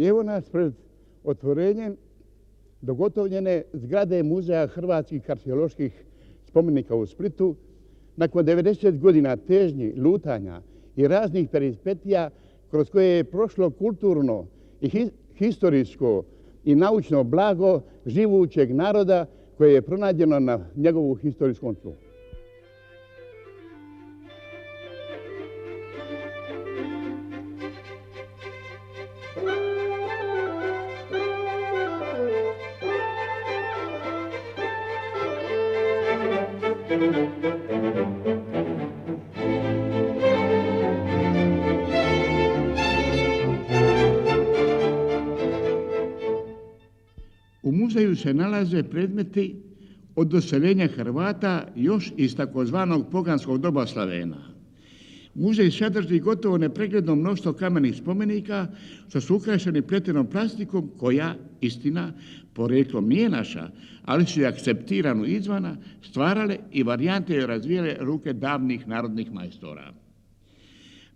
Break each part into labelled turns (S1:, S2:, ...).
S1: I evo nas pred otvorenjem dogotovljene zgrade Muzeja hrvatskih arheoloških spomenika u Splitu. Nakon 90 godina težnji, lutanja i raznih peripetija kroz koje je prošlo kulturno i historijsko i naučno blago živućeg naroda koje je pronađeno na njegovu historijskom tlu. U muzeju se nalaze predmeti od doseljenja Hrvata još iz takozvanog poganskog doba Slavena. Muzej sadrži gotovo nepregledno mnoštvo kamenih spomenika što su ukrašeni pletenom plastikom koja, istina, poreklom nije naša, ali su je akceptiranu izvana, stvarale i varijante joj razvijele ruke davnih narodnih majstora.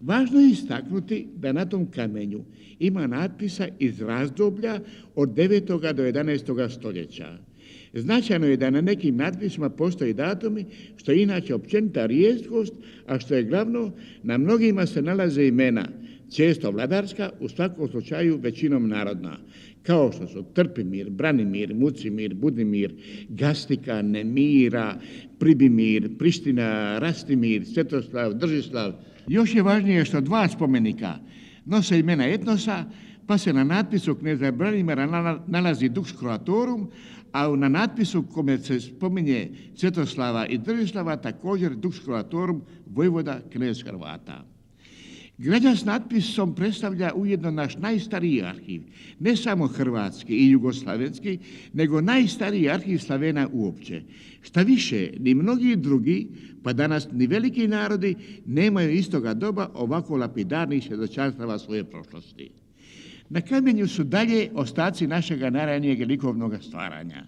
S1: Važno je istaknuti da na tom kamenju ima natpisa iz razdoblja od 9. do 11. stoljeća. Značajno je da na nekim natpisima postoji datumi, što je inače općenita rijetkost, a što je glavno, na mnogima se nalaze imena, često vladarska, u svakom slučaju većinom narodna, kao što su Trpimir, Branimir, Mucimir, Budimir, Gastika, Nemira, Pribimir, Priština, Rastimir, Svetoslav, Držislav. Još je važnije što dva spomenika nose imena etnosa, pa se na natpisu kneza Branimira nalazi Dux Croatorum, a na natpisu kome se spominje Svetoslava i Držislava također Dux Croatorum, vojvoda, knez Hrvata. Građa s natpisom predstavlja ujedno naš najstariji arhiv, ne samo hrvatski i jugoslavenski, nego najstariji arhiv Slavena uopće. Šta više, ni mnogi drugi, pa danas ni veliki narodi, nemaju istoga doba ovako lapidarnih svjedočanstava svoje prošlosti. Na kamenju su dalje ostaci našega najranijeg likovnog stvaranja.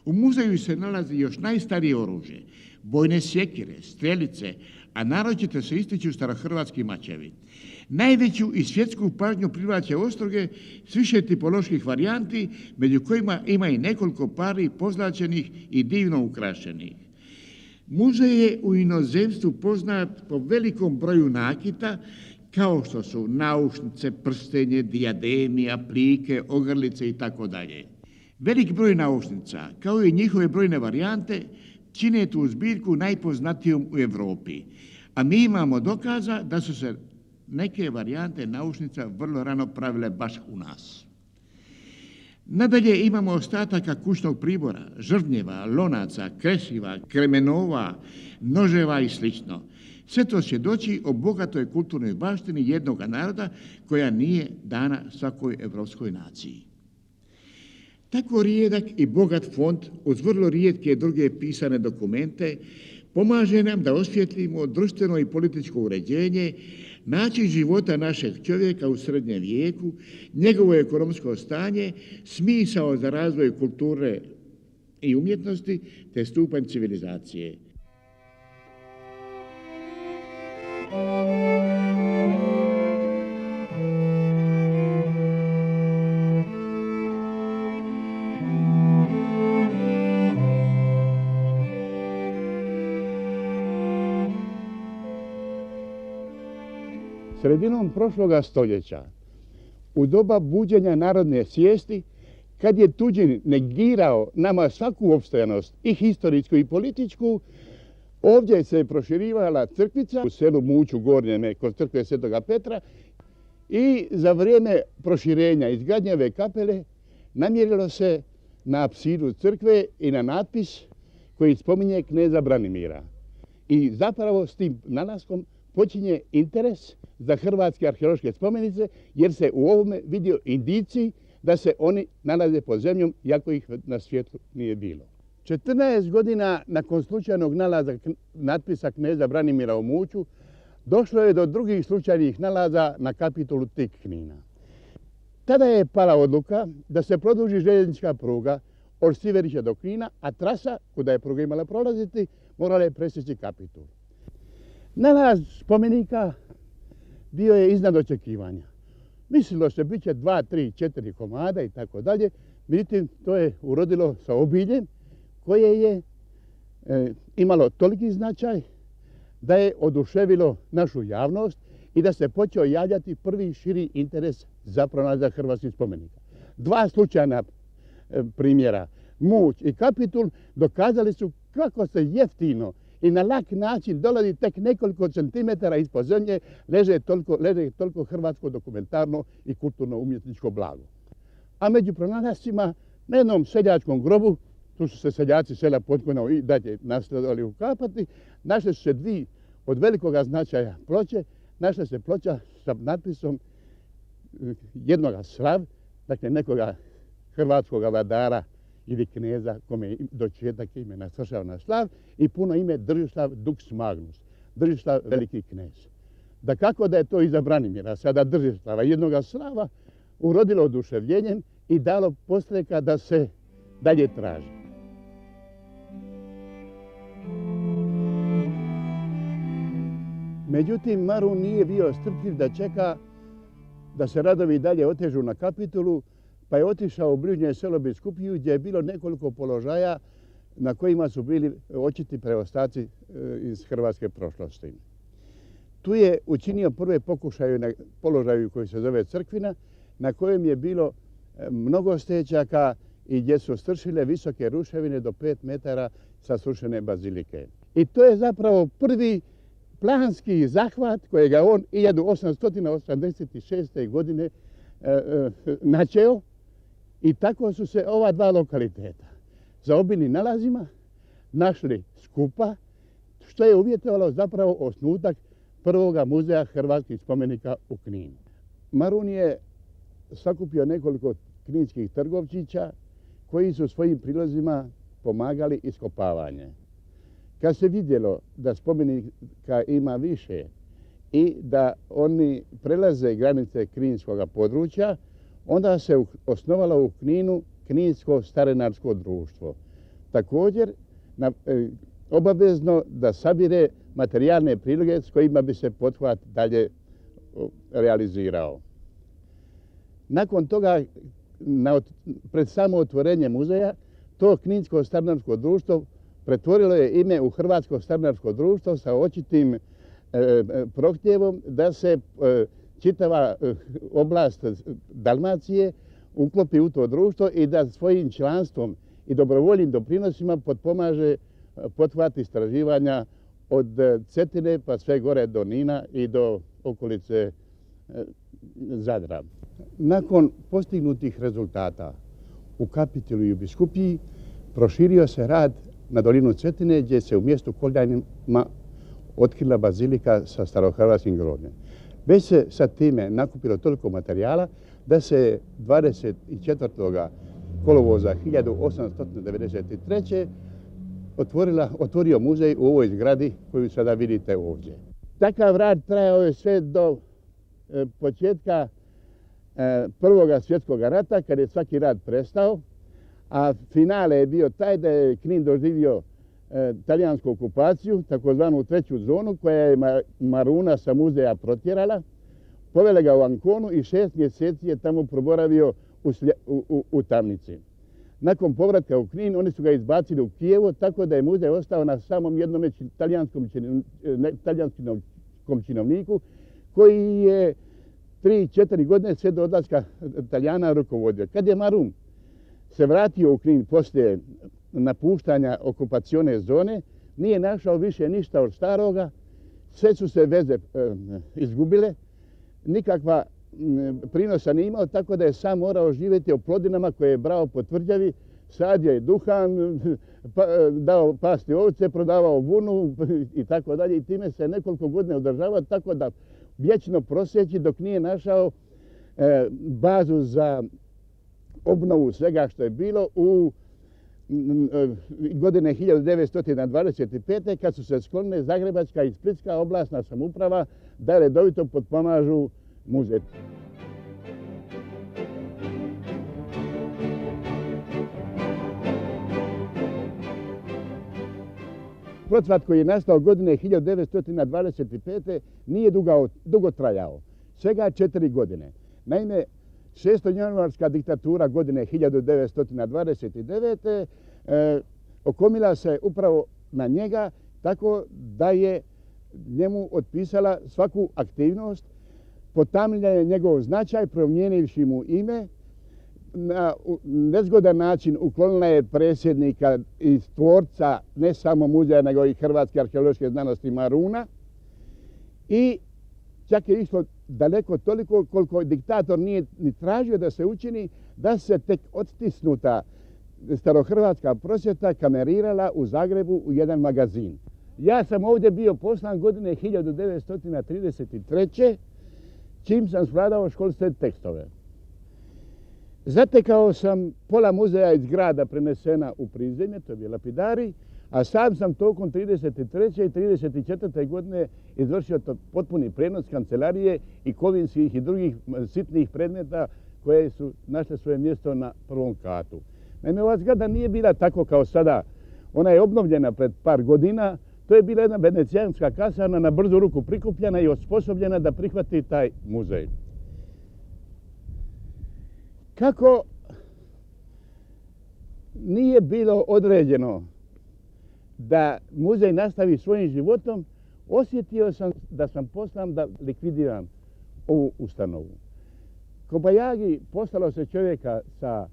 S1: U muzeju se nalazi još najstarije oružje, bojne sjekire, strelice, a naročito se ističu starohrvatski mačevi. Najveću i svjetsku pažnju privlače ostroge s više tipoloških varijanti, među kojima ima i nekoliko pari pozlačenih i divno ukrašenih. Muzej je u inozemstvu poznat po velikom broju nakita, kao što su naušnice, prstenje, dijademi, aplike, ogrlice itd. Velik broj naušnica, kao i njihove brojne varijante, čine tu zbirku najpoznatijom u Europi, a mi imamo dokaza da su se neke varijante naušnica vrlo rano pravile baš u nas. Nadalje imamo ostataka kućnog pribora, žrvnjeva, lonaca, kresiva, kremenova, noževa i sl. Sve to svjedoči o bogatoj kulturnoj baštini jednog naroda koja nije dana svakoj evropskoj naciji. Tako rijedak i bogat fond uz vrlo rijetke druge pisane dokumente pomaže nam da osvijetlimo društveno i političko uređenje, način života našeg čovjeka u srednjem vijeku, njegovo ekonomsko stanje, smisao za razvoj kulture i umjetnosti te stupanj civilizacije. Sredinom prošloga stoljeća, u doba buđenja narodne svijesti, kad je tuđin negirao nama svaku opstojanost i historijsku i političku, ovdje se je proširivala crkvica u selu Muću Gornjeme kod crkve Svetoga Petra i za vrijeme proširenja izgradnje ove kapele namjerilo se na apsidu crkve i na natpis koji spominje kneza Branimira. I zapravo s tim nalaskom počinje interes za hrvatske arheološke spomenice, jer se u ovome vidio indici da se oni nalaze pod zemljom, iako ih na svijetu nije bilo. 14 godina nakon slučajnog nalaza natpisa kneza Branimira u Muću, došlo je do drugih slučajnih nalaza na kapitolu Tik Knina. Tada je pala odluka da se produži željeznička pruga od Siverića do Knina, a trasa kuda je pruga imala prolaziti morala je presjeći kapitul. Nalaz spomenika bio je iznad očekivanja.
S2: Mislilo se bit će 2, 3, 4 komada i tako dalje. Međutim, to je urodilo sa obiljem koje je imalo toliki značaj da je oduševilo našu javnost i da se počeo javljati prvi širi interes za pronalazak hrvatskih spomenika. 2 slučajna primjera, Muć i Kapitul, dokazali su kako se jeftino i na lak način dolazi tek nekoliko centimetara ispod zemlje, leže toliko hrvatsko dokumentarno i kulturno-umjetničko blago. A među pronalascima na jednom seljačkom grobu, tu su se seljaci sela Potkonja i dalje nastavili ukapati, našle su se 2 od velikoga značaja ploče. Našla se ploča sa natpisom jednoga Slav, dakle nekoga hrvatskoga vladara ili kneza kome je dočetak imena svršao na Slav, i puno ime Držislav Dux Magnus, Držislav veliki knez. Dakako da je to iza Branimira, sada Držislava, jednoga Slava, urodilo oduševljenjem i dalo podstreka da se dalje traži. Međutim, Marun nije bio strpljiv da čeka da se radovi dalje otežu na Kapitolu, pa je otišao u bližnje selo Biskupiju gdje je bilo nekoliko položaja na kojima su bili očiti preostaci iz hrvatske prošlosti. Tu je učinio prve pokušaje na položaju koji se zove Crkvina, na kojem je bilo mnogo stečaka i gdje su stršile visoke ruševine do 5 metara sa srušene bazilike. I to je zapravo prvi planski zahvat kojega on 1886. godine načeo, i tako su se ova 2 lokaliteta za obilnim nalazima našli skupa, što je uvjetovalo zapravo osnutak prvoga muzeja hrvatskih spomenika u Kninu. Marun je sakupio nekoliko kninskih trgovčića koji su svojim prilozima pomagali iskopavanje. Kad se vidjelo da spomenika ima više i da oni prelaze granice kninskoga područja, onda se osnovalo u Kninu Kninsko starenarsko društvo. Također obavezno da sabire materijalne priloge s kojima bi se pothvat dalje realizirao. Nakon toga, pred samo otvorenje muzeja, to Kninsko starenarsko društvo pretvorilo je ime u Hrvatsko starenarsko društvo sa očitim prohtjevom da se čitava oblast Dalmacije uklopi u to društvo i da svojim članstvom i dobrovoljnim doprinosima potpomaže pothvat istraživanja od Cetine pa sve gore do Nina i do okolice Zadra. Nakon postignutih rezultata u Kapitolu i u Biskupiji proširio se rad na dolinu Cetine, gdje se u mjestu Koljajnima otkrila bazilika sa starohrvatskim grobljem. Već se sa time nakupilo toliko materijala da se 24. kolovoza 1893. otvorio muzej u ovoj zgradi koju sada vidite ovdje. Takav rad trajao je sve do početka Prvoga svjetskog rata, kad je svaki rad prestao, a finale je bio taj da je Knin doživio talijansku okupaciju, takozvanu 3. zonu, koja je Maruna sa muzeja protjerala, povela ga u Anconu i 6 mjeseci je tamo proboravio u tamnici. Nakon povratka u Knin, oni su ga izbacili u Kijevo, tako da je muzej ostao na samom jednom talijanskom činovniku, koji je 3-4 godine sve do odlaska Talijana rukovodio. Kad je Marun se vratio u Knin poslije napuštanja okupacione zone, nije našao više ništa od staroga, sve su se veze izgubile, nikakva prinosa nije imao, tako da je sam morao živjeti o plodinama koje je brao po tvrđavi, sadio je duhan, dao pasti ovce, prodavao vunu i tako dalje, i time se nekoliko godina održavao, tako da vječno prosjeći dok nije našao bazu za obnovu svega što je bilo u godine 1925. kad su se sklonile Zagrebačka i Splitska oblastna samouprava da redovito potpomažu muzej. Procvat koji je nastao godine 1925. nije dugo trajao, svega 4 godine. Naime, 6. januarska diktatura godine 1929. okomila se upravo na njega, tako da je njemu otpisala svaku aktivnost, potamnila je njegov značaj, promijenivši mu ime, na nezgodan način uklonila je predsjednika i tvorca ne samo muzeja, nego i Hrvatske arheološke znanosti Maruna, i čak je išlo daleko toliko koliko diktator nije ni tražio da se učini, da se tek odstisnuta starohrvatska prosvjeta kamerirala u Zagrebu u jedan magazin. Ja sam ovdje bio poslan godine 1933. čim sam svladao školske tekstove. Zatekao sam pola muzeja iz grada prenesena u prizemlje, to je bio Lapidari, a sam sam tokom 33. i 34. godine izvršio potpuni prenos kancelarije i kovinskih i drugih sitnih predmeta koje su našle svoje mjesto na prvom katu. Naime, ova zgrada nije bila tako kao sada. Ona je obnovljena pred par godina. To je bila jedna venecijanska kasarna, na brzu ruku prikupljena i osposobljena da prihvati taj muzej. Kako nije bilo određeno da muzej nastavi svojim životom, osjetio sam da sam poslan da likvidiram ovu ustanovu. Kobajagi poslalo se čovjeka sa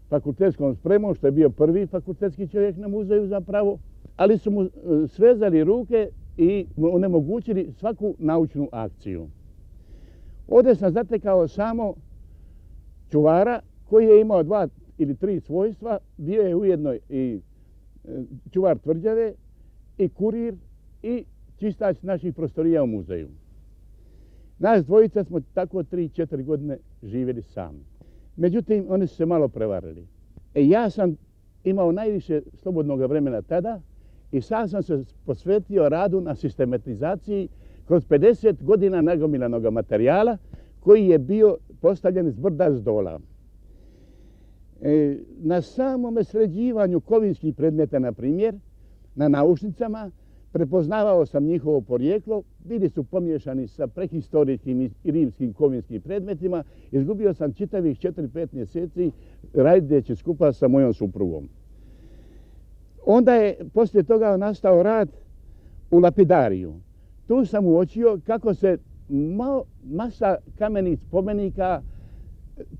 S2: fakultetskom spremom, što je bio prvi fakultetski čovjek na muzeju zapravo, ali su mu svezali ruke i onemogućili svaku naučnu akciju. Ovdje sam zatekao samo čuvara koji je imao 2 ili 3 svojstva. Bio je ujedno i čuvar tvrđave, i kurir, i čistač naših prostorija u muzeju. Nas dvojica smo tako 3-4 godine živjeli sami. Međutim, oni su se malo prevarili. Ja sam imao najviše slobodnog vremena tada i sam sam se posvetio radu na sistematizaciji kroz 50 godina nagomilanog materijala koji je bio postavljen s brda s dola. Na samome sređivanju kovinskih predmeta, na primjer, na naušnicama, prepoznavao sam njihovo porijeklo, bili su pomiješani sa prehistorijskim i rimskim kovinskim predmetima. Izgubio sam čitavih 4-5 mjeseci radeći skupa sa mojom suprugom. Onda je poslije toga nastao rad u Lapidariju. Tu sam uočio kako se masa kamenih spomenika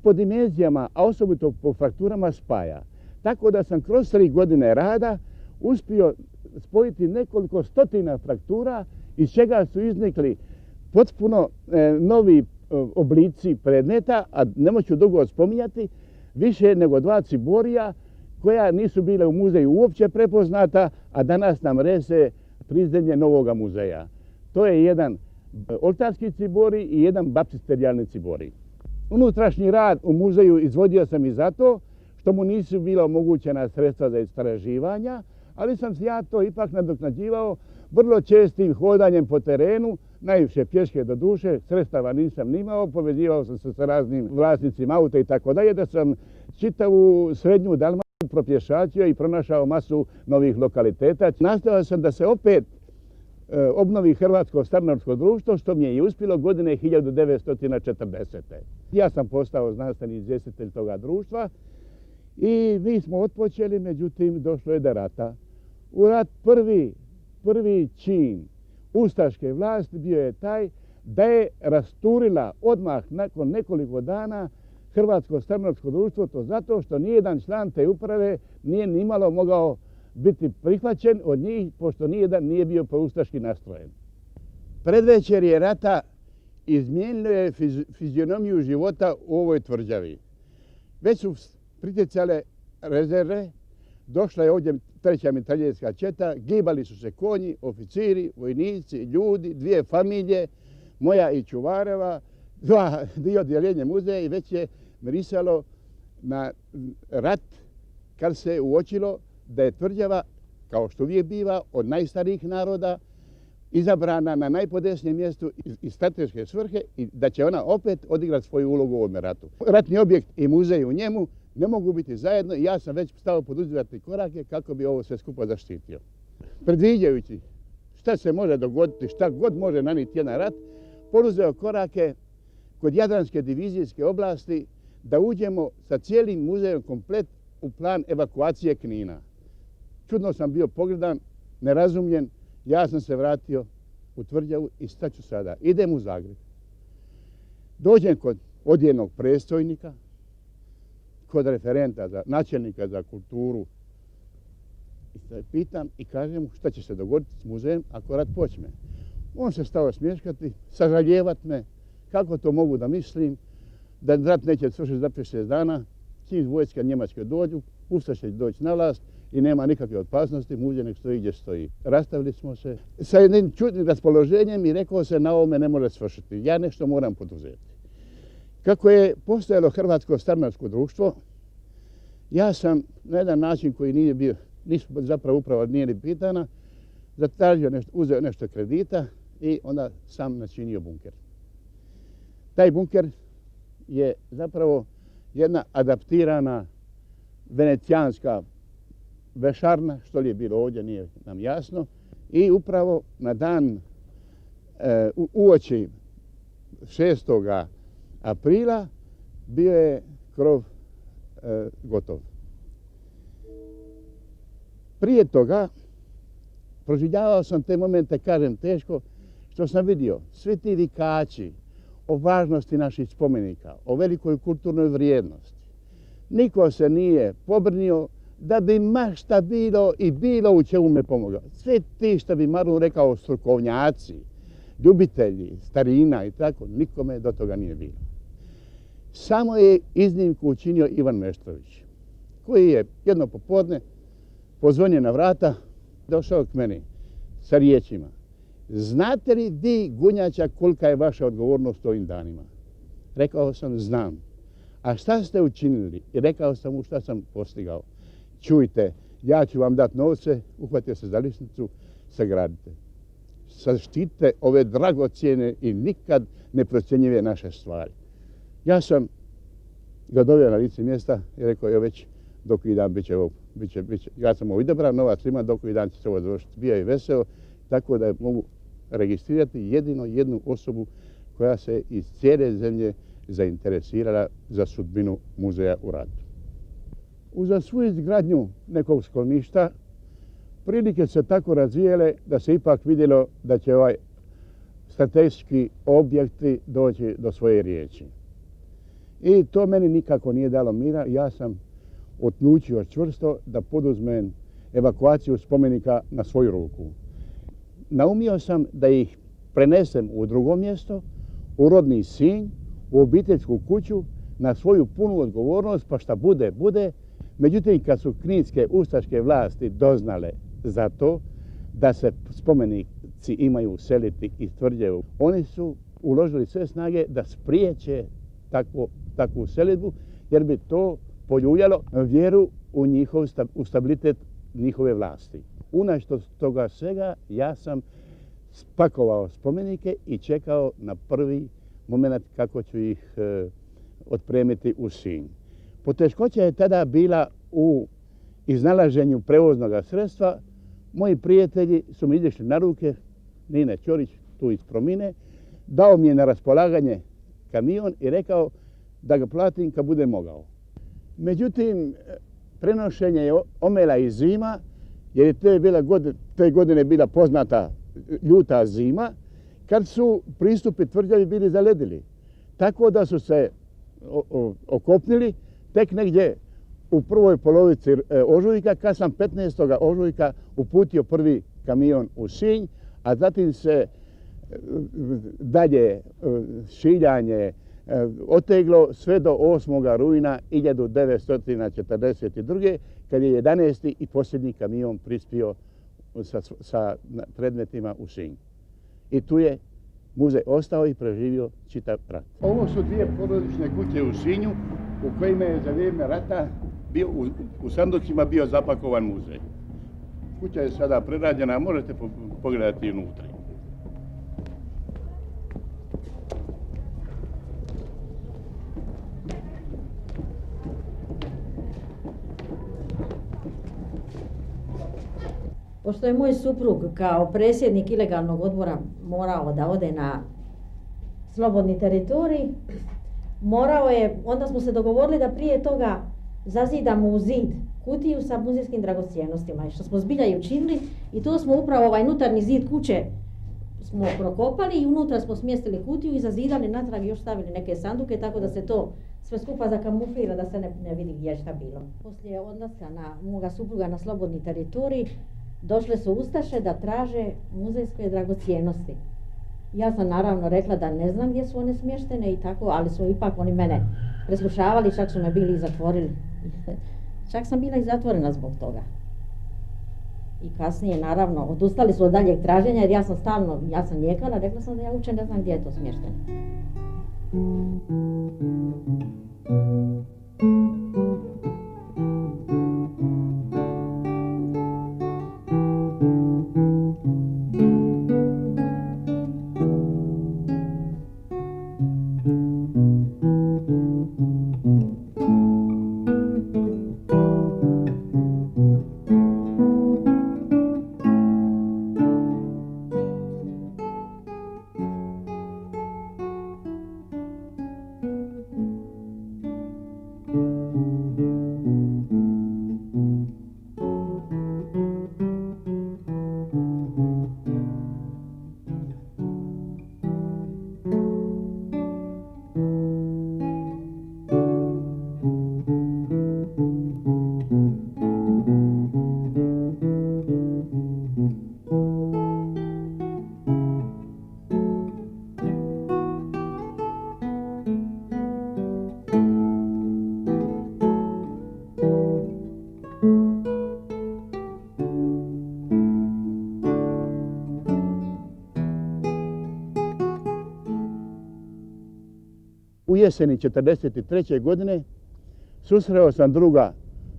S2: po dimenzijama, a osobito po frakturama, spaja. Tako da sam kroz 3 godine rada uspio spojiti nekoliko stotina fraktura, iz čega su iznikli potpuno novi oblici predmeta, a nemoću dugo spominjati, više nego 2 ciborija koja nisu bile u muzeju uopće prepoznata, a danas nam rese prizemlje novoga muzeja. To je jedan oltarski ciborij i jedan baptisterijalni ciborij. Unutrašnji rad u muzeju izvodio sam i zato što mu nisu bila omogućena sredstva za istraživanja, ali sam se ja to ipak nadoknađivao vrlo čestim hodanjem po terenu, najviše pješke do duše, sredstava nisam nimao, povezivao sam se sa raznim vlasnicima auta i tako dalje, da sam čitavu srednju Dalmaciju propješačio i pronašao masu novih lokaliteta. Nastojao sam da se opet obnovi Hrvatsko starnorsko društvo, što mi je i uspjelo godine 1940. Ja sam postao znanstveni izvjestitelj toga društva i mi smo otpočeli, međutim došlo je do rata. U rat prvi čin ustaške vlasti bio je taj da je rasturila odmah nakon nekoliko dana Hrvatsko starnorsko društvo, to zato što nijedan član te uprave nije nimalo mogao biti prihvaćen od njih, pošto nijedan nije bio proustaški nastrojen. Predvečerje rata izmijenilo je fizionomiju života u ovoj tvrđavi. Već su pritjecale rezerve, došla je ovdje 3. mitraljezska četa, gibali su se konji, oficiri, vojnici, ljudi, 2 familije, moja i čuvareva, 2 odjeljenja muzeja, i već je mirisalo na rat kad se uočilo da je tvrđava, kao što uvijek biva, od najstarijih naroda izabrana na najpodesnijem mjestu iz strateške svrhe i da će ona opet odigrati svoju ulogu u ovome ratu. Ratni objekt i muzej u njemu ne mogu biti zajedno i ja sam već stao poduzimati korake kako bi ovo sve skupa zaštitio. Predviđajući šta se može dogoditi, šta god može nanijeti jedan rat, poduzeo korake kod Jadranske divizijske oblasti da uđemo sa cijelim muzejom komplet u plan evakuacije Knina. Čudno sam bio pogledan, nerazumljen, ja sam se vratio u tvrđavu i šta ću sada? Idem u Zagreb. Dođem kod odjelnog predstojnika, kod referenta, načelnika za kulturu, i pitam i kažem mu šta će se dogoditi s muzejem ako rat počne. On se stao smješkati, sažaljevat me, kako to mogu da mislim, da rat neće svršiti za 5-6 dana, čim vojska Njemačke dođu, ustaše će doći na vlast i nema nikakve opasnosti, muzej nek stoji gdje stoji. Rastavili smo se sa jednim čudnim raspoloženjem i rekao se na ovome ne može svršiti, ja nešto moram poduzeti. Kako je postojalo Hrvatsko stanarsko društvo, ja sam na jedan način koji nije bio, nismo zapravo upravo nije ni pitana, zatražio nešto, uzeo nešto kredita i onda sam načinio bunker. Taj bunker je zapravo jedna adaptirana venecijanska vešarna, što li je bilo ovdje nije nam jasno, i upravo na dan uoči 6. aprila bio je krov gotov. Prije toga proživljavao sam te momente, kažem teško, što sam vidio svi ti vikači o važnosti naših spomenika, o velikoj kulturnoj vrijednosti. Niko se nije pobrnio da bi mašta bilo i bilo u čemu me pomogao. Svi ti, što bi Marun rekao, strukovnjaci, ljubitelji, starina i tako, nikome do toga nije bilo. Samo je iznimku učinio Ivan Meštrović, koji je jedno popodne pozvonio na vrata, došao k meni sa riječima: znate li vi, Gunjača, kolika je vaša odgovornost ovim danima? Rekao sam, znam. A šta ste učinili? I rekao sam mu šta sam postigao. Čujte, ja ću vam dati novce, uhvatio se za lisnicu, sagradite. Zaštite ove dragocjene i nikad neprocjenjive naše stvari. Ja sam ga doveo na lice mjesta i rekao je već dok i dan bit će. Ja sam ovo odabrao, novac ima, dok i dan će se ovo završiti. Bio je veseo, tako da mogu registrirati jedino jednu osobu koja se iz cijele zemlje zainteresirala za sudbinu muzeja u ratu. Uza svu izgradnju nekog skloništa prilike se tako razvijele da se ipak vidjelo da će ovaj strateški objekti doći do svoje riječi. I to meni nikako nije dalo mira. Ja sam odlučio čvrsto da poduzmem evakuaciju spomenika na svoju ruku. Naumio sam da ih prenesem u drugo mjesto, u rodni Sinj, u obiteljsku kuću, na svoju punu odgovornost, pa šta bude, bude. Međutim, kad su kninske ustaške vlasti doznale za to da se spomenici imaju seliti iz Tvrđave, oni su uložili sve snage da spriječe takvu selidbu, jer bi to poljuljalo vjeru u stabilitet njihove vlasti. Unašto toga svega ja sam spakovao spomenike i čekao na prvi moment kako ću ih otpremiti u Sinj. Poteškoća je tada bila u iznalaženju prevoznog sredstva. Moji prijatelji su mi izašli na ruke, Nine Ćorić tu iz Promine, dao mi je na raspolaganje kamion i rekao da ga platim kad bude mogao. Međutim, prenošenje je omela i zima, jer je te godine bila poznata ljuta zima, kad su pristupi tvrđavi bili zaledili. Tako da su se okopnili tek negdje u prvoj polovici ožujka, kad sam 15. ožujka uputio prvi kamion u Sinj, a zatim se dalje šiljanje oteglo sve do 8. rujna 1942. kad je 11. i posljednji kamion prispio sa predmetima u Sinj. I tu je muzej ostao i preživio čitav rat. Ovo su dvije porodične kuće u Sinju u kojima je za vrijeme rata u sanducima bio zapakovan muzej. Kuća je sada prerađena, možete pogledati unutra.
S3: Pošto je moj suprug kao predsjednik ilegalnog odbora morao da ode na slobodni teritorij, morao je, onda smo se dogovorili da prije toga zazidamo u zid kutiju sa muzejskim dragocjenostima, što smo zbilja i učinili, i to smo upravo ovaj unutarnji zid kuće smo prokopali i unutra smo smjestili kutiju i zazidali natrag i još stavili neke sanduke, tako da se to sve skupa zakamuflira, da se ne vidi gdje je šta bilo. Poslije odlaska moga supruga na slobodni teritorij, došle su ustaše da traže muzejske dragocjenosti. Ja sam naravno rekla da ne znam gdje su one smještene i tako, ali su ipak oni mene preslušavali, čak su me bili i zatvorili. Čak sam bila i zatvorena zbog toga. I kasnije, naravno, odustali su od daljeg traženja jer ja sam njekala, rekla sam da ja uopće ne znam gdje je to smješteno.
S2: U jeseni 1943. godine susreo sam druga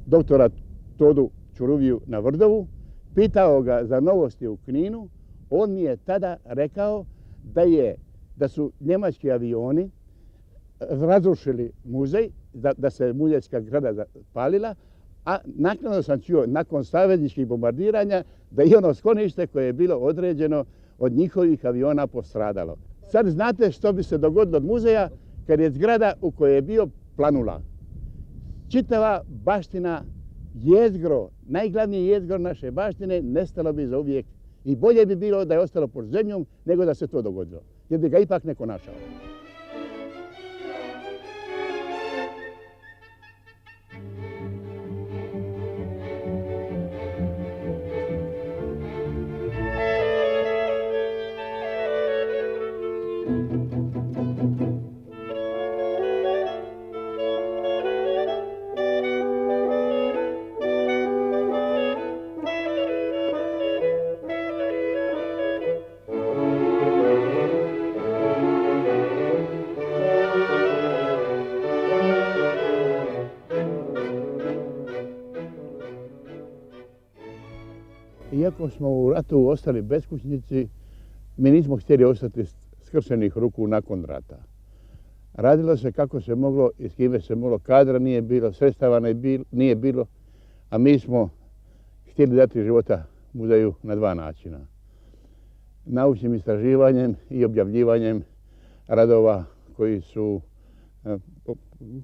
S2: doktora Todu Čuruviju na Vrdovu, pitao ga za novosti u Kninu. On mi je tada rekao da su njemački avioni razrušili muzej, da se muzejska zgrada zapalila, a naknadno sam čuo, nakon savezničkih bombardiranja, da i ono sklonište koje je bilo određeno od njihovih aviona postradalo. Sad znate što bi se dogodilo od muzeja kad je zgrada u kojoj je bio planula. Čitava baština, jezgro, najglavnije jezgro naše baštine, nestalo bi zauvijek. I bolje bi bilo da je ostalo pod zemljom nego da se to dogodilo, jer bi ga ipak neko našao. Iako smo u ratu ostali beskućnici, mi nismo htjeli ostati skršenih ruku nakon rata. Radilo se kako se moglo i s kime se moglo. Kadra nije bilo, sredstava nije bilo, a mi smo htjeli dati života muzeju na dva načina. Naučnim istraživanjem i objavljivanjem radova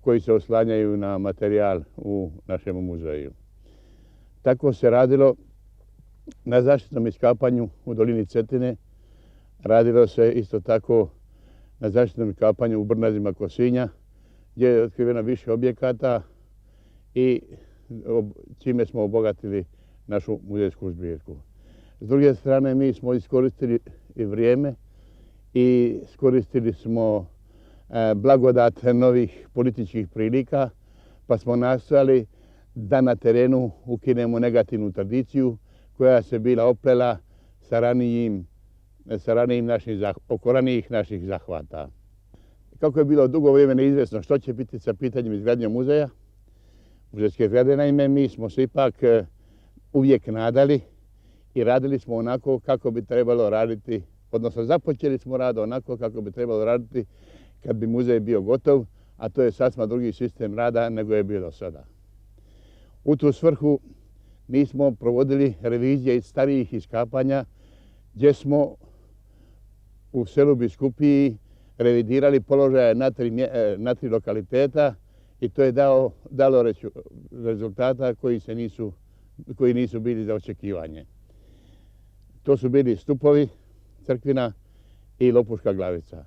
S2: koji se oslanjaju na materijal u našem muzeju. Tako se radilo na zaštitnom iskapanju u dolini Cetine. Radilo se isto tako na zaštitnom iskapanju u Brnazima Kosinja, gdje je otkriveno više objekata i čime smo obogatili našu muzejsku zbirku. S druge strane, mi smo iskoristili i vrijeme i iskoristili smo blagodat novih političkih prilika, pa smo nastojali da na terenu ukinemo negativnu tradiciju koja se bila oplela sa ranijim oko ranijih naših zahvata. Kako je bilo dugo vrijeme neizvjesno što će biti sa pitanjem izgradnje muzeja, muzejske zgrade, naime, mi smo se ipak uvijek nadali i radili smo onako kako bi trebalo raditi, odnosno započeli smo rad onako kako bi trebalo raditi kad bi muzej bio gotov, a to je sasvim drugi sistem rada nego je bilo sada. U tu svrhu mi smo provodili revizije iz starijih iskapanja, gdje smo u selu Biskupiji revidirali položaje na tri lokaliteta i to je dalo rezultata koji nisu bili za očekivanje. To su bili Stupovi, Crkvina i Lopuška Glavica.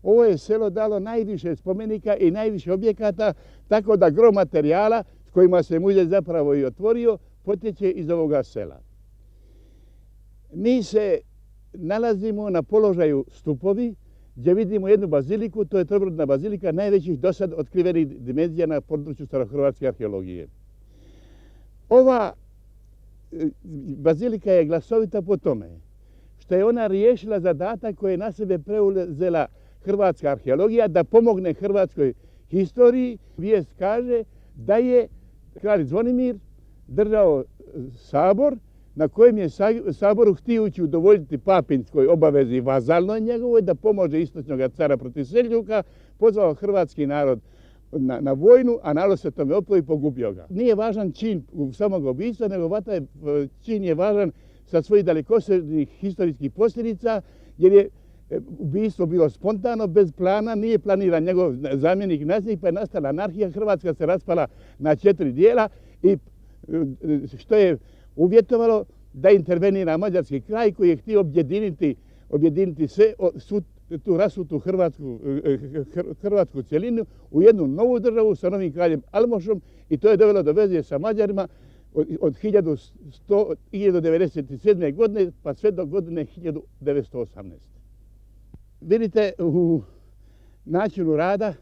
S2: Ovo je selo dalo najviše spomenika i najviše objekata, tako da gro materijala s kojima se muzej zapravo i otvorio potječe iz ovoga sela. Mi se nalazimo na položaju Stupovi, gdje vidimo jednu baziliku, to je trobrudna bazilika najvećih do sad otkrivenih dimenzija na području starohrvatske arheologije. Ova bazilika je glasovita po tome što je ona riješila zadatak koji je na sebe preuzela hrvatska arheologija da pomogne hrvatskoj historiji. Vijest kaže da je kralj Zvonimir držao sabor na kojem je saboru htijući udovoljiti papinskoj obavezi vazalnoj njegovoj da pomože istočnog cara protiv Seljuka, pozvao hrvatski narod na vojnu, a narod se tome opao i pogubio ga. Nije važan čin samog ubistva, nego taj čin je važan sa svojih dalekosežnih historijskih posljedica, jer je ubistvo bilo spontano, bez plana, nije planiran njegov zamjenik nasljednik, pa je nastala anarhija. Hrvatska se raspala na 4 dijela i što je uvjetovalo da intervenira mađarski kraj koji je htio objediniti svu tu rasutu hrvatsku cjelinu u jednu novu državu sa novim kraljem Almošom i to je dovelo do veze sa Mađarima od 1997. godine pa sve do godine 1918. Vidite u načinu rada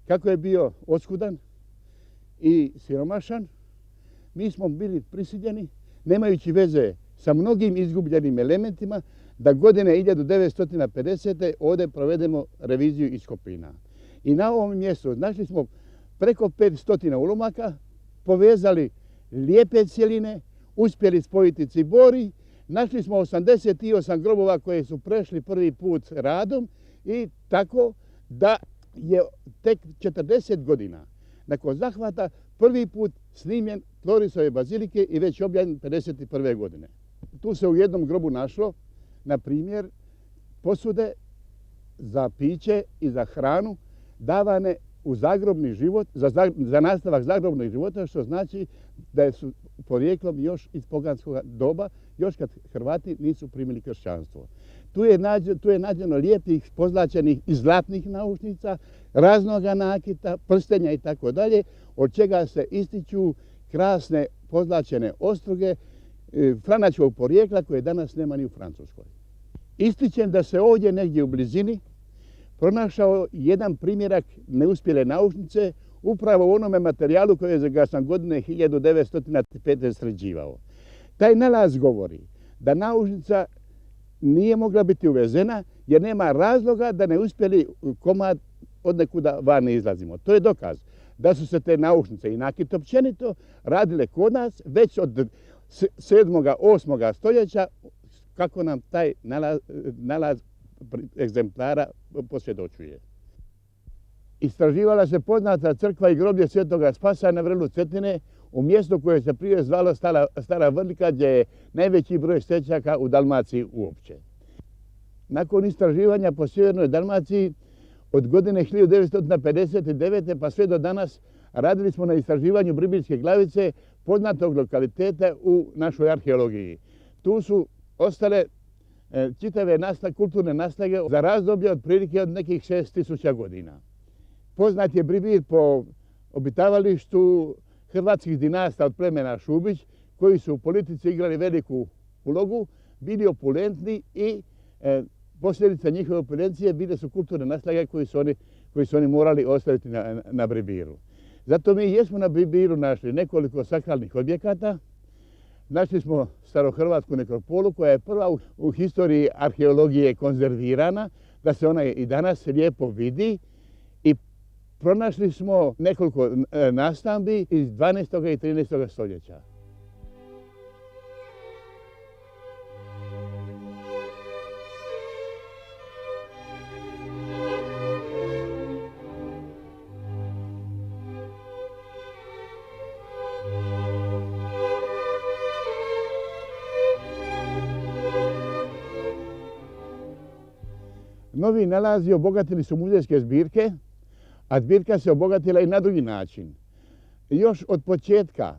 S2: kako je bio oskudan i siromašan. Mi smo bili prisiljeni, nemajući veze sa mnogim izgubljenim elementima, da godine 1950. ovdje provedemo reviziju iskopina. I na ovom mjestu našli smo preko 500 ulomaka, povezali lijepe cjeline, uspjeli spojiti cibori, našli smo 88 grobova koje su prešli prvi put radom i tako da je tek 40 godina nakon zahvata prvi put snimljen tloris ove bazilike i već objavljen 51. godine. Tu se u jednom grobu našlo, na primjer, posude za piće i za hranu davane u zagrobni život, za nastavak zagrobnog života, što znači da su porijeklom još iz poganskog doba, još kad Hrvati nisu primili kršćanstvo. Tu je nađeno lijepih, pozlačenih i zlatnih naušnica, raznoga nakita, prstenja i tako dalje, od čega se ističu krasne pozlačene ostruge franačkog porijekla koje danas nema ni u Francuskoj. Ističem da se ovdje negdje u blizini pronašao jedan primjerak neuspjele naušnice upravo u onome materijalu kojega sam godine 1905. sređivao. Taj nalaz govori da naušnica nije mogla biti uvezena jer nema razloga da neuspjeli komad od nekuda van ne izlazimo. To je dokaz da su se te naušnice i nakit općenito radile kod nas već od 7. 8. stoljeća, kako nam taj nalaz egzemplara posvjedočuje. Istraživala se poznata crkva i groblje Svetoga Spasa na vrelu Cetine u mjestu koje se prije zvalo Stara Vrlika, gdje je najveći broj stećaka u Dalmaciji uopće. Nakon istraživanja po sjevernoj Dalmaciji od godine 1959. pa sve do danas radili smo na istraživanju Bribirske Glavice, poznatog lokaliteta u našoj arheologiji. Tu su ostale čitave kulturne naslage za razdoblje otprilike od nekih 6000 godina. Poznat je Bribir po obitavalištu hrvatskih dinasta od plemena Šubić, koji su u politici igrali veliku ulogu, bili opulentni i posljedica njihove opulencije bile su kulturne naslage koje su oni morali ostaviti na Bribiru. Zato mi jesmo na Bribiru našli nekoliko sakralnih objekata. Našli smo starohrvatsku nekropolu koja je prva u historiji arheologije konzervirana, da se ona i danas lijepo vidi, i pronašli smo nekoliko nastambi iz 12. i 13. stoljeća. Novi nalazi obogatili su muzejske zbirke, a zbirka se obogatila i na drugi način. Još od početka,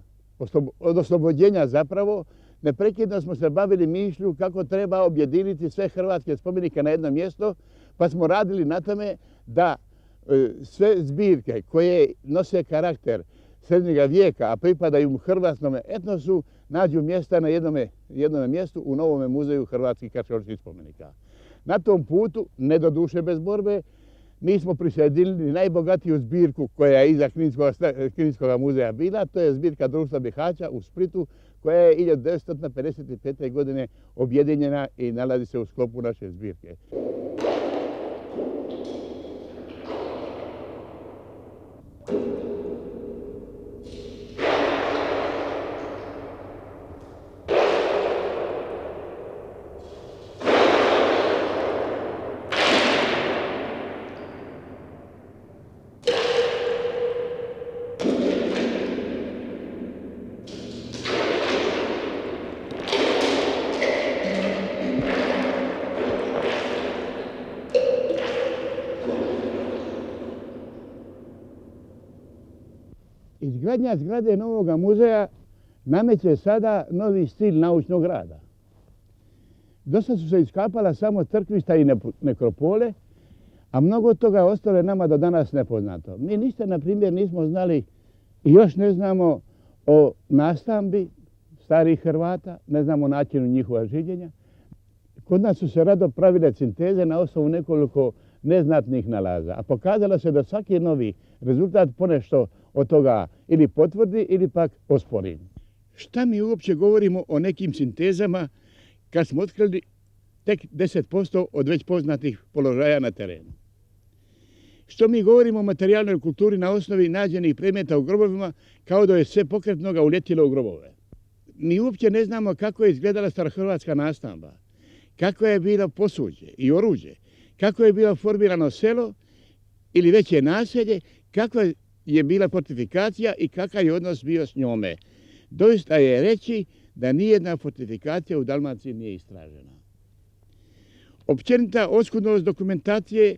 S2: od oslobođenja zapravo, neprekidno smo se bavili mišlju kako treba objediniti sve hrvatske spomenike na jedno mjesto, pa smo radili na tome da sve zbirke koje nose karakter srednjega vijeka, a pripadaju hrvatskom etnosu, nađu mjesta na jednome mjestu u Novome muzeju hrvatskih arheoloških spomenika. Na tom putu, ne doduše bez borbe, mi smo prisjedinili najbogatiju zbirku koja je iza Kninskog muzeja bila, to je zbirka društva Bihaća u Splitu, koja je 1955. godine objedinjena i nalazi se u sklopu naše zbirke. Izgradnja zgrade novoga muzeja nameće sada novi stil naučnog rada. Dosad su se iskapala samo crkvišta i nekropole, a mnogo toga ostalo je nama do danas nepoznato. Mi ništa, na primjer, nismo znali i još ne znamo o nastambi starih Hrvata, ne znamo o načinu njihova življenja. Kod nas su se rado pravile sinteze na osnovu nekoliko neznatnih nalaza, a pokazalo se da svaki novi rezultat ponešto od toga ili potvrdi ili pak ospori.
S1: Šta mi uopće govorimo o nekim sintezama kad smo otkrili tek 10% od već poznatih položaja na terenu? Što mi govorimo o materijalnoj kulturi na osnovi nađenih predmeta u grobovima kao da je sve pokretnoga uletjelo u grobove? Mi uopće ne znamo kako je izgledala starohrvatska nastamba, kako je bilo posuđe i oruđe, kako je bilo formirano selo ili veće naselje, kako je bila fortifikacija i kakav je odnos bio s njome. Doista je reći da nijedna fortifikacija u Dalmaciji nije istražena. Općenita oskudnost dokumentacije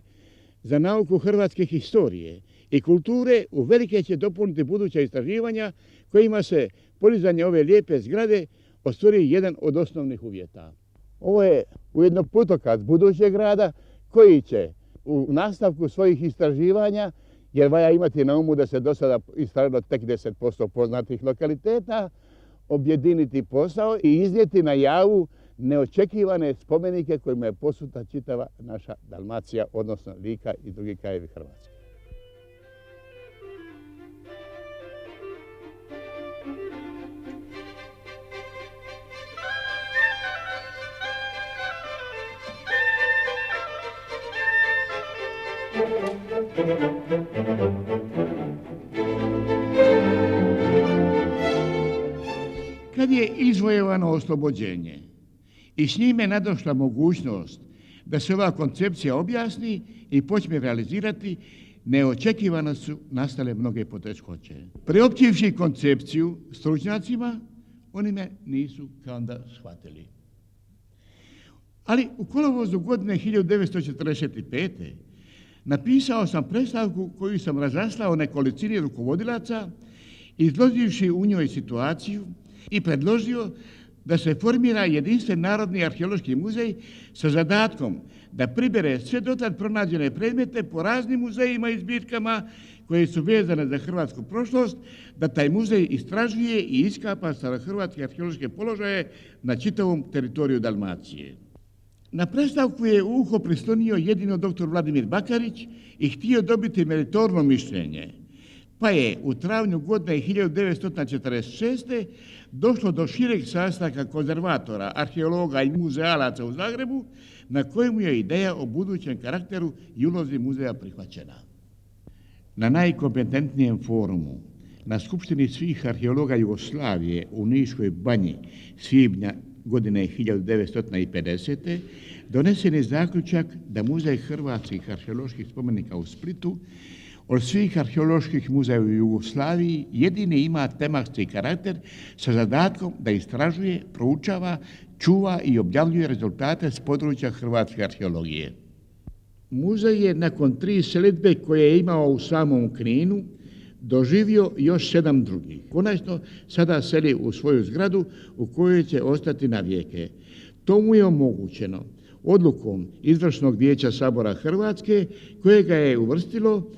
S1: za nauku hrvatske historije i kulture uvelike će dopuniti buduća istraživanja kojima se podizanje ove lijepe zgrade ostvari jedan od osnovnih uvjeta.
S2: Ovo je ujedno putokaz budućeg rada koji će u nastavku svojih istraživanja, jer valja imati na umu da se do sada istražilo tek 10% poznatih lokaliteta, objediniti posao i iznijeti na javu neočekivane spomenike kojima je posuta čitava naša Dalmacija, odnosno Lika i drugi krajevi Hrvatske.
S1: Kad je izvojevano oslobođenje i s njime nadošla mogućnost da se ova koncepcija objasni i počne realizirati, neočekivano su nastale mnoge poteškoće. Priopćivši koncepciju stručnjacima, oni me nisu kao da shvatili. Ali u kolovozu godine 1945. napisao sam predstavku koju sam razaslao nekolicini rukovodilaca, izloživši u njoj situaciju i predložio da se formira jedinstven narodni arheološki muzej sa zadatkom da pribere sve dotad pronađene predmete po raznim muzejima i zbirkama koje su vezane za hrvatsku prošlost, da taj muzej istražuje i iskapa starohrvatske arheološke položaje na čitavom teritoriju Dalmacije. Na predstavku je u uho prislonio jedino dr. Vladimir Bakarić i htio dobiti meritorno mišljenje, pa je u travnju godine 1946. došlo do šireg sastanka konzervatora, arheologa i muzealaca u Zagrebu, na kojemu je ideja o budućem karakteru i ulozi muzeja prihvaćena. Na najkompetentnijem forumu, na Skupštini svih arheologa Jugoslavije u Niškoj banji svibnja godine 1950. donesen je zaključak da Muzej hrvatskih arheoloških spomenika u Splitu od svih arheoloških muzeja u Jugoslaviji jedini ima tematski karakter sa zadatkom da istražuje, proučava, čuva i objavljuje rezultate s područja hrvatske arheologije. Muzej je nakon 3 selidbe koje je imao u samom Kninu doživio još 7 drugih. Konačno sada seli u svoju zgradu u kojoj će ostati na vijeke. To mu je omogućeno odlukom Izvršnog vijeća Sabora Hrvatske koje ga je uvrstilo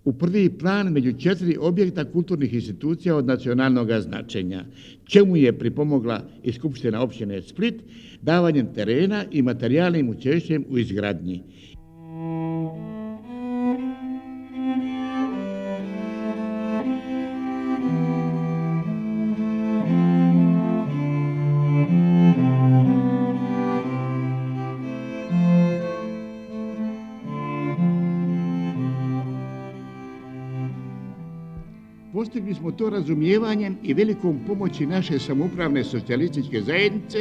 S1: u prvi plan među 4 objekta kulturnih institucija od nacionalnog značenja, čemu je pripomogla i Skupština općine Split davanjem terena i materijalnim učešćem u izgradnji. Postigli smo to razumijevanjem i velikom pomoći naše samoupravne socijalističke zajednice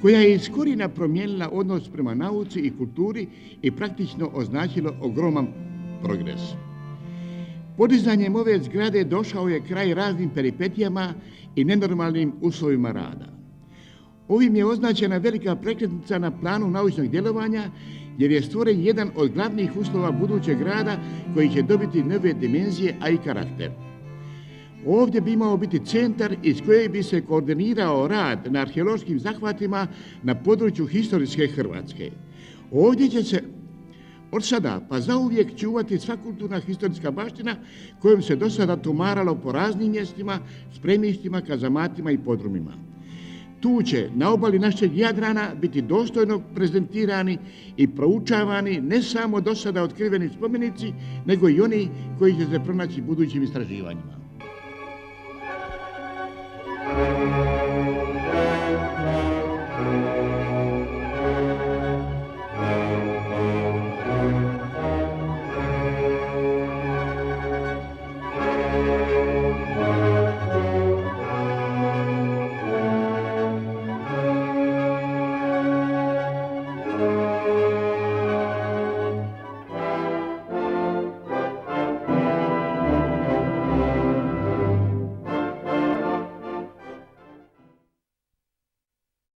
S1: koja je iz korijena promijenila odnos prema nauci i kulturi i praktično označilo ogroman progres. Podizanjem ove zgrade došao je kraj raznim peripetijama i nenormalnim uslovima rada. Ovim je označena velika prekretnica na planu naučnog djelovanja jer je stvoren jedan od glavnih uslova budućeg rada koji će dobiti nove dimenzije, a i karakter. Ovdje bi imao biti centar iz kojeg bi se koordinirao rad na arheološkim zahvatima na području historijske Hrvatske. Ovdje će se od sada pa zauvijek čuvati sva kulturna historijska baština kojom se do sada tumaralo po raznim mjestima, spremištima, kazamatima i podrumima. Tu će na obali našeg Jadrana biti dostojno prezentirani i proučavani ne samo do sada otkriveni spomenici, nego i oni koji će se pronaći budućim istraživanjima.